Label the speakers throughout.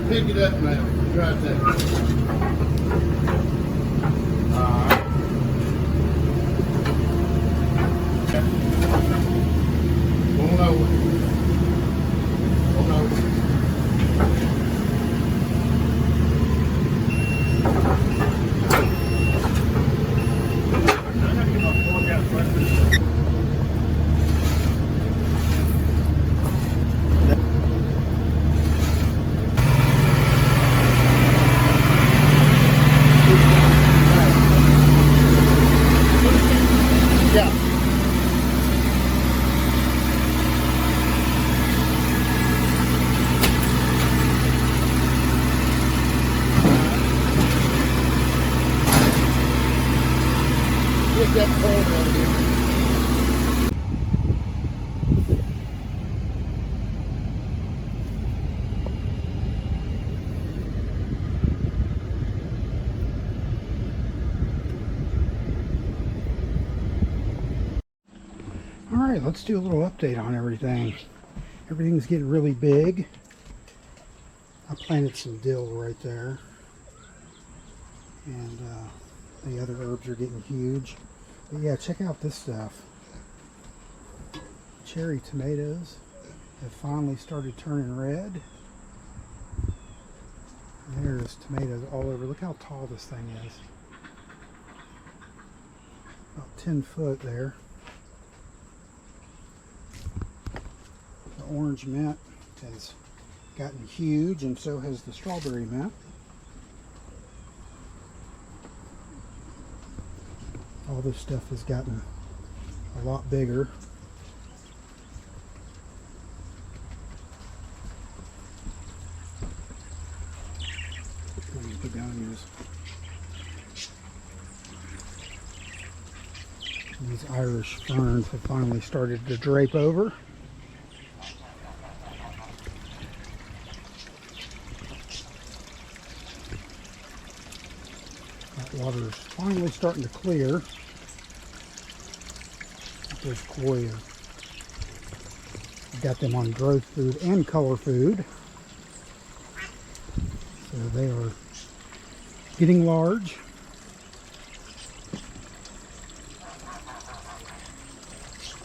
Speaker 1: Pick it up now. Right there. Going over. Going over. Yeah. Get that cold out of here. Alright, let's do a little update on everything. Everything's getting really big. I planted some dill right there. And the other herbs are getting huge. But yeah, check out this stuff. Cherry tomatoes have finally started turning red. And there's tomatoes all over. Look how tall this thing is. About 10 foot there. The orange mint has gotten huge, and so has the strawberry mint. All this stuff has gotten a lot bigger. These begonias. These Irish ferns have finally started to drape over. That water is finally starting to clear. There's koi. Got them on growth food and color food. So they are getting large.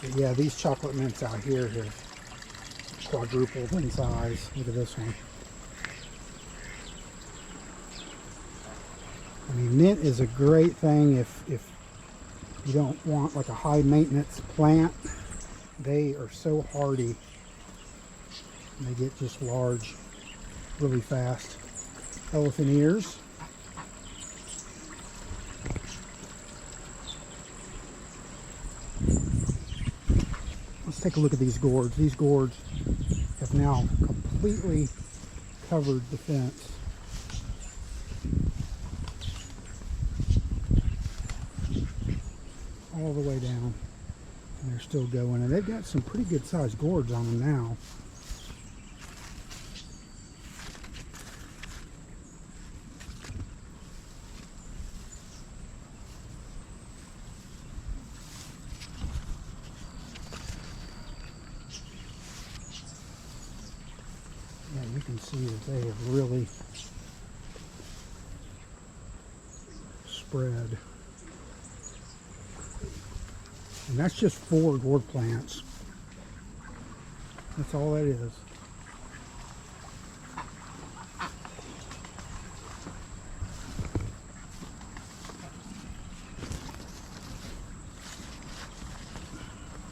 Speaker 1: But yeah, these chocolate mints out here have quadrupled in size. Look at this one. I mean, mint is a great thing if you don't want like a high maintenance plant. They are so hardy. They get just large really fast. Elephant ears. Let's take a look at these gourds. These gourds have now completely covered the fence. All the way down, and they're still going, and they've got some pretty good sized gourds on them now. Yeah, you can see that they have really spread. And that's just 4 gourd plants. That's all that is.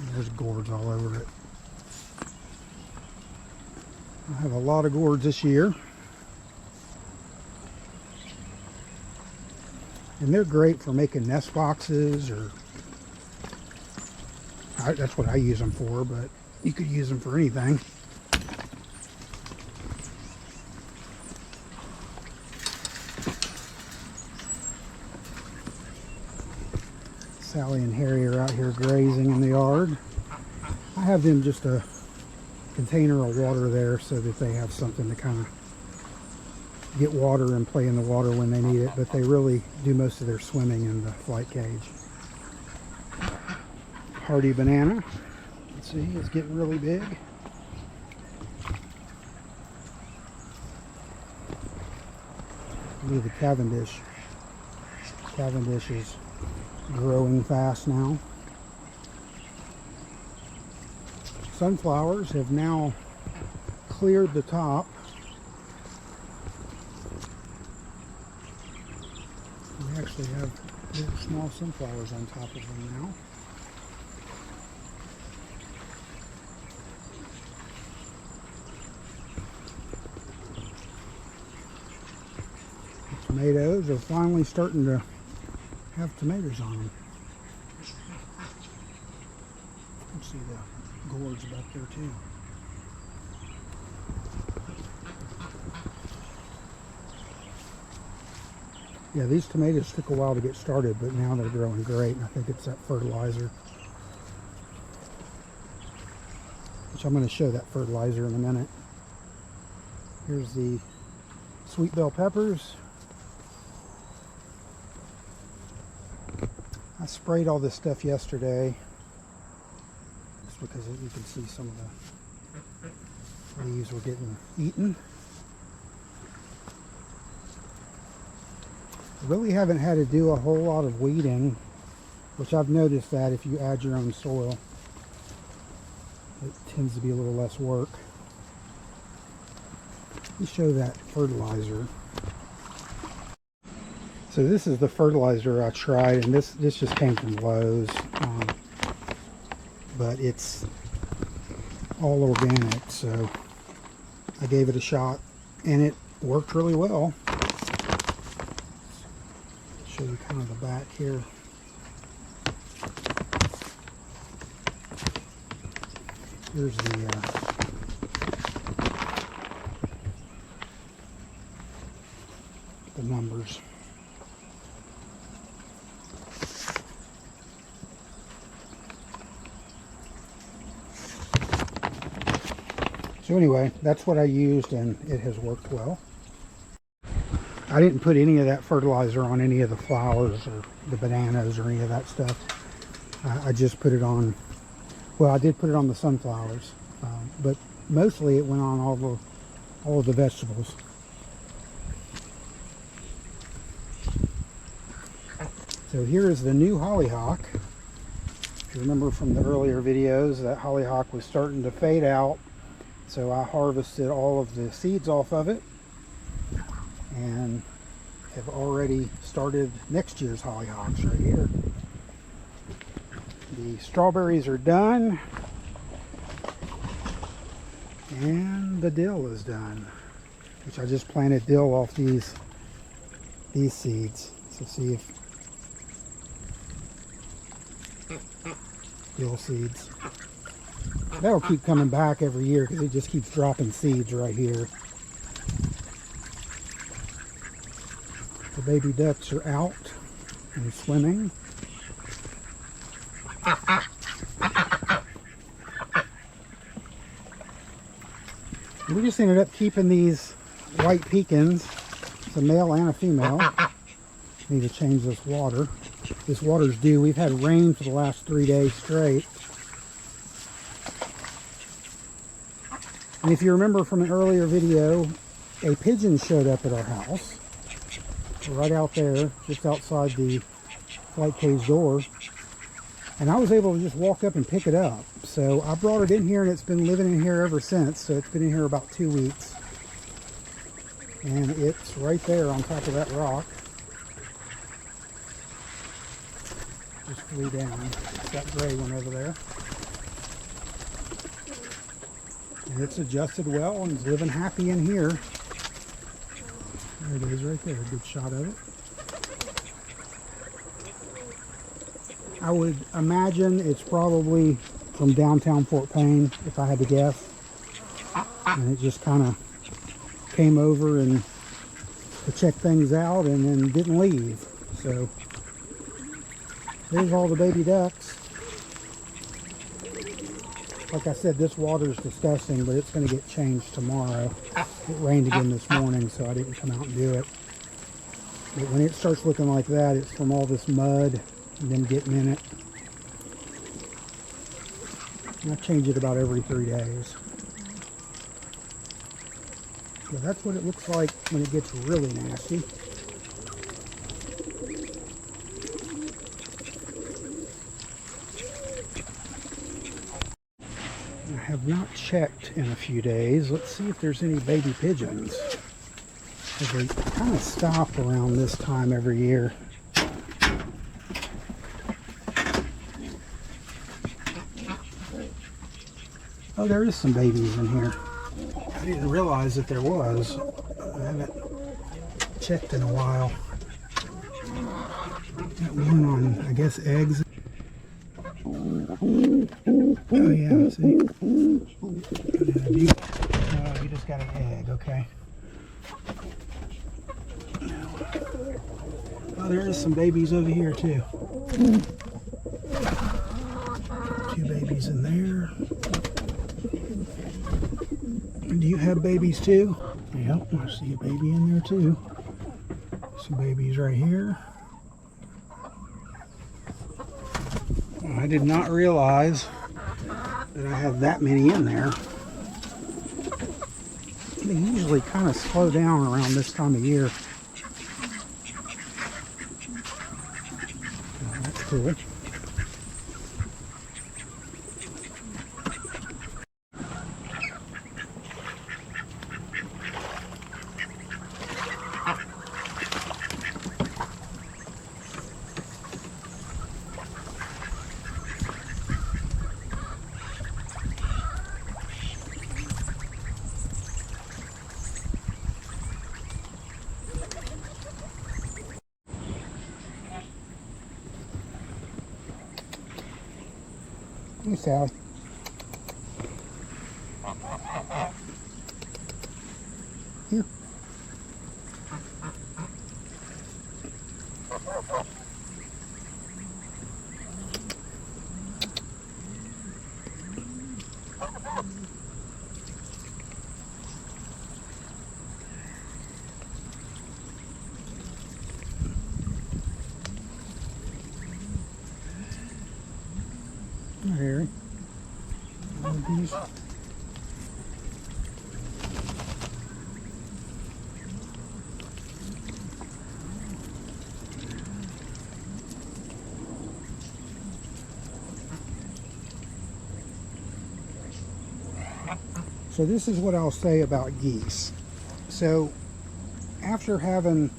Speaker 1: And there's gourds all over it. I have a lot of gourds this year. And they're great for making nest boxes, or that's what I use them for, but you could use them for anything. Sally and Harry are out here grazing in the yard. I have them just a container of water there so that they have something to kind of get water and play in the water when they need it, but they really do most of their swimming in the flight cage. Hardy banana. Let's see, it's getting really big. Look at the Cavendish. Cavendish is growing fast now. Sunflowers have now cleared the top. We actually have little small sunflowers on top of them now. The tomatoes are finally starting to have tomatoes on them. Let's see the gourds back there too. Yeah, these tomatoes took a while to get started, but now they're growing great, and I think it's that fertilizer. Which I'm going to show that fertilizer in a minute. Here's the sweet bell peppers. I sprayed all this stuff yesterday, just because you can see some of the leaves were getting eaten. Really haven't had to do a whole lot of weeding, which I've noticed that if you add your own soil, it tends to be a little less work. Let me show that fertilizer. So this is the fertilizer I tried, and this just came from Lowe's, but it's all organic, so I gave it a shot, and it worked really well. Show you kind of the back here. Here's the numbers. So anyway, that's what I used, and it has worked well. I didn't put any of that fertilizer on any of the flowers or the bananas or any of that stuff. I just put it on, well, I did put it on the sunflowers, but mostly it went on all of the vegetables. So here is the new hollyhock. If you remember from the earlier videos, that hollyhock was starting to fade out, so I harvested all of the seeds off of it and have already started next year's hollyhocks right here. The strawberries are done, and the dill is done, which I just planted dill off these seeds. So see if dill seeds. That'll keep coming back every year because it just keeps dropping seeds right here. The baby ducks are out and swimming. We just ended up keeping these white pecans. It's a male and a female. Need to change this water. This water's due. We've had rain for the last 3 days straight. And if you remember from an earlier video, a pigeon showed up at our house. Right out there, just outside the flight cage door. And I was able to just walk up and pick it up. So I brought it in here, and it's been living in here ever since. So it's been in here about 2 weeks. And it's right there on top of that rock. Just flew down. It's that gray one over there. And it's adjusted well and is living happy in here. There it is right there, a good shot of it. I would imagine it's probably from downtown Fort Payne, if I had to guess. And it just kind of came over and to check things out and then didn't leave. So there's all the baby ducks. Like I said, this water is disgusting, but it's going to get changed tomorrow. It rained again this morning, so I didn't come out and do it. But when it starts looking like that, it's from all this mud and them getting in it. And I change it about every 3 days. So that's what it looks like when it gets really nasty. have not checked in a few days. Let's see if there's any baby pigeons. They kind of stop around this time every year. Oh, there is some babies in here. I didn't realize that there was. I haven't checked in a while. Got one on, I guess, eggs. Oh yeah, see? You just got an egg, okay. Oh, there is some babies over here too. Two babies in there. Do you have babies too? Yep, I see a baby in there too. Some babies right here. I did not realize that I have that many in there. They usually kind of slow down around this time of year. Oh, that's cool. Hey, Sally. Here. Harry. These. So this is what I'll say about geese. So after having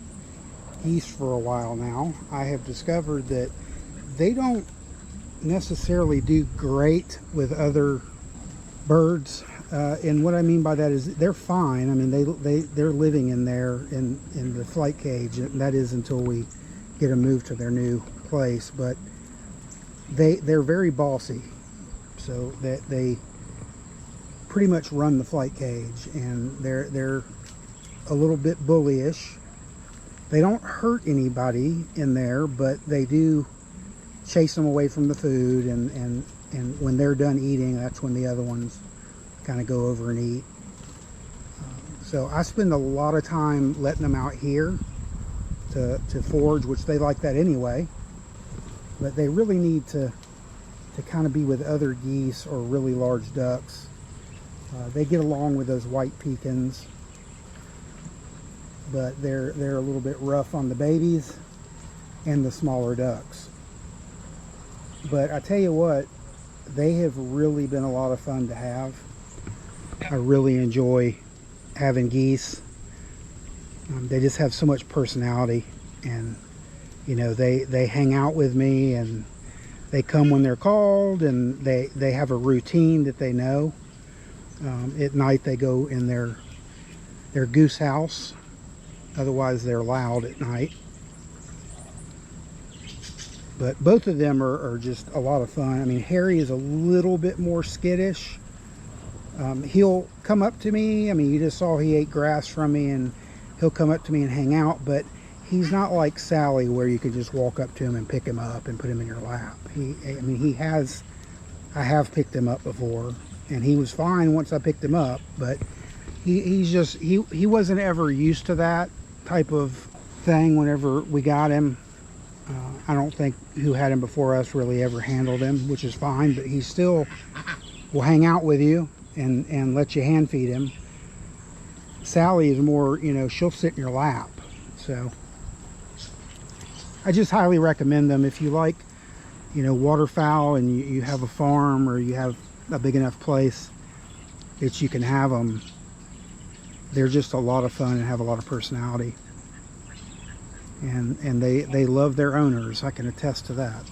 Speaker 1: geese for a while now, I have discovered that they don't necessarily do great with other birds, and what I mean by that is they're fine. I mean they're living in there in the flight cage, and that is until we get them moved to their new place. But they're very bossy, so that they pretty much run the flight cage, and they're a little bit bullyish. They don't hurt anybody in there, but they do chase them away from the food, and when they're done eating, that's when the other ones kind of go over and eat. So I spend a lot of time letting them out here to forage, which they like that anyway, but they really need to kind of be with other geese or really large ducks. They get along with those white pecans, but they're a little bit rough on the babies and the smaller ducks. But I tell you what, they have really been a lot of fun to have. I really enjoy having geese. They just have so much personality, and you know, they hang out with me, and they come when they're called, and they have a routine that they know. At night they go in their goose house, otherwise they're loud at night. But both of them are just a lot of fun. I mean, Harry is a little bit more skittish. He'll come up to me. I mean, you just saw he ate grass from me, and he'll come up to me and hang out. But he's not like Sally, where you can just walk up to him and pick him up and put him in your lap. I have picked him up before, and he was fine once I picked him up. But he wasn't ever used to that type of thing whenever we got him. I don't think who had him before us really ever handled him, which is fine, but he still will hang out with you and let you hand feed him. Sally is more, you know, she'll sit in your lap. So I just highly recommend them if you like, you know, waterfowl, and you have a farm or you have a big enough place. that you can have them. They're just a lot of fun and have a lot of personality. And they love their owners. I can attest to that.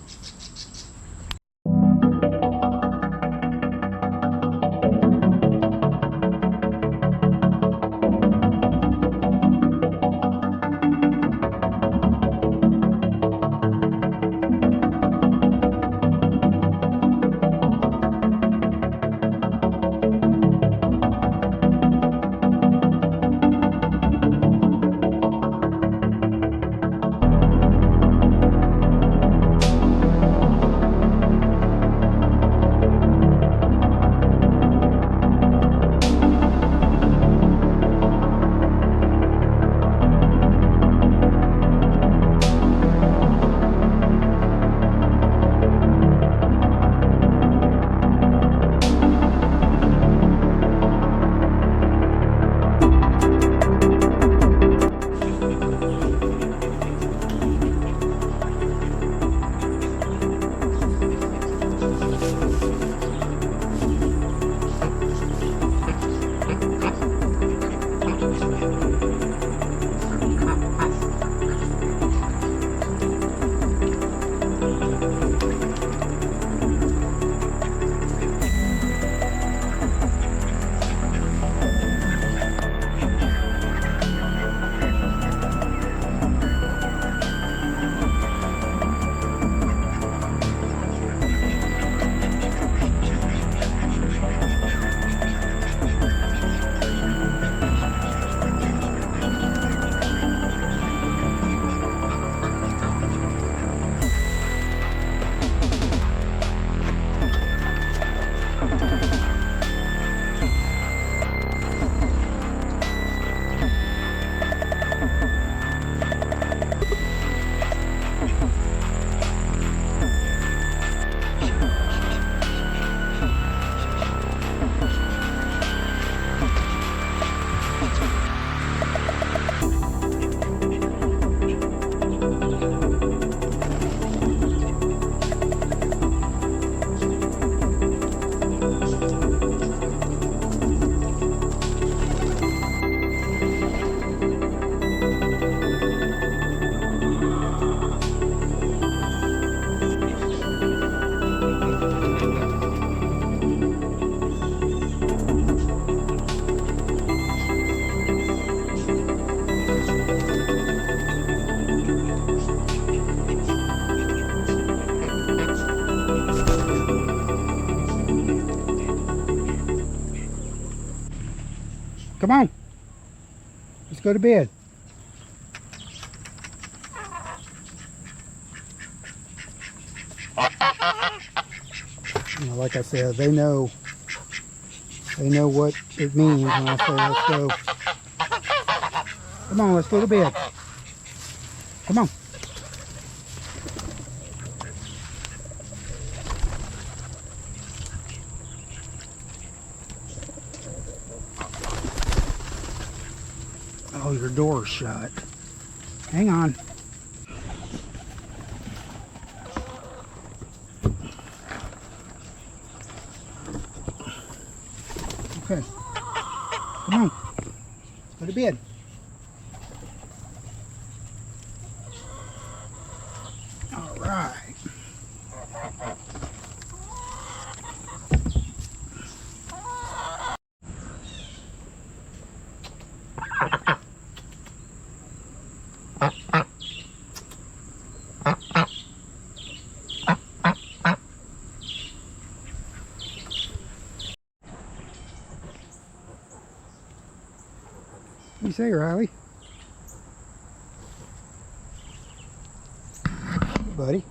Speaker 1: Come on, let's go to bed. You know, like I said, they know what it means when I say let's go. Come on, let's go to bed. Come on. Oh, your door's shut. Hang on. Okay. Come on. Let's go to bed. All right. What do you say, Riley? Buddy?